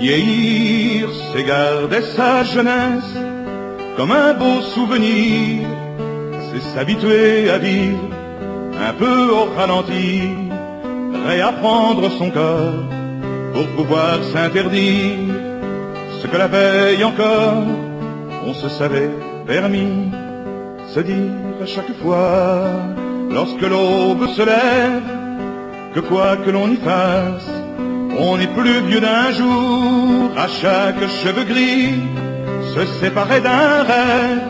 Vieillir, c'est garder sa jeunesse comme un beau souvenir, c'est s'habituer à vivre un peu au ralenti, réapprendre son corps pour pouvoir s'interdire ce que la veille encore on se savait permis, se dire à chaque fois lorsque l'aube se lève que quoi que l'on y fasse, on n'est plus vieux d'un jour. À chaque cheveu gris se séparer d'un rêve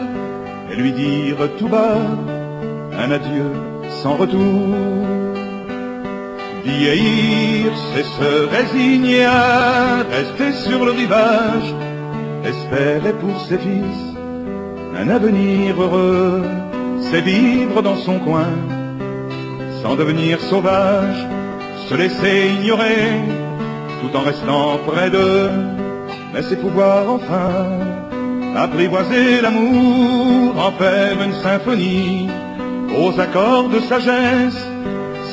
et lui dire tout bas un adieu sans retour. Vieillir, c'est se résigner à rester sur le rivage, espérer pour ses fils un avenir heureux, c'est vivre dans son coin sans devenir sauvage, se laisser ignorer tout en restant près d'eux, mais c'est pouvoir enfin apprivoiser l'amour, en faire une symphonie aux accords de sagesse.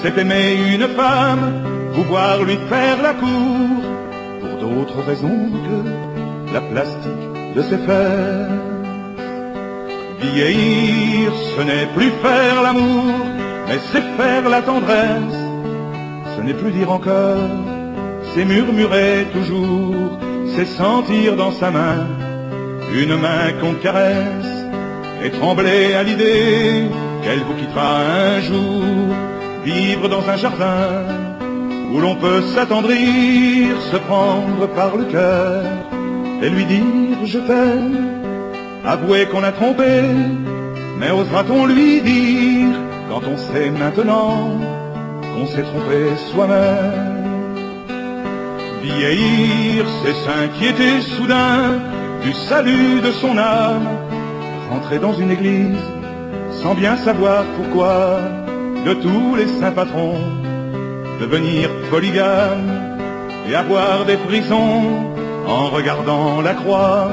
C'est aimer une femme, pouvoir lui faire la cour, pour d'autres raisons que la plastique de ses fesses. Vieillir, ce n'est plus faire l'amour, mais c'est faire la tendresse. Ce n'est plus dire encore, c'est murmurer toujours, c'est sentir dans sa main une main qu'on caresse, et trembler à l'idée qu'elle vous quittera un jour. Vivre dans un jardin où l'on peut s'attendrir, se prendre par le cœur et lui dire je t'aime. Avouer qu'on a trompé, mais osera-t-on lui dire quand on sait maintenant qu'on s'est trompé soi-même? Vieillir, c'est s'inquiéter soudain du salut de son âme, rentrer dans une église sans bien savoir pourquoi, de tous les saints patrons, devenir polygame et avoir des prisons en regardant la croix.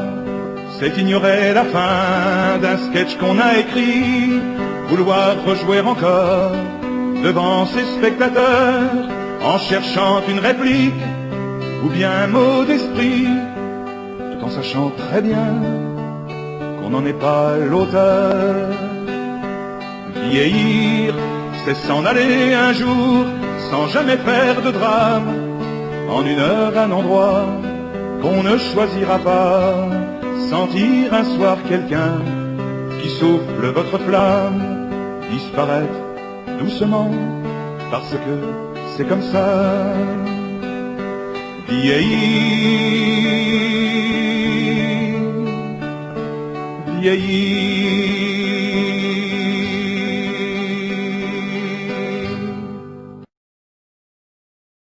C'est ignorer la fin d'un sketch qu'on a écrit, vouloir rejouer encore devant ses spectateurs en cherchant une réplique ou bien un mot d'esprit, tout en sachant très bien qu'on n'en est pas l'auteur. Vieillir, c'est s'en aller un jour sans jamais faire de drame, en une heure, un endroit qu'on ne choisira pas, sentir un soir quelqu'un qui souffle votre flamme, disparaître doucement parce que c'est comme ça. Vieillir, vieillir.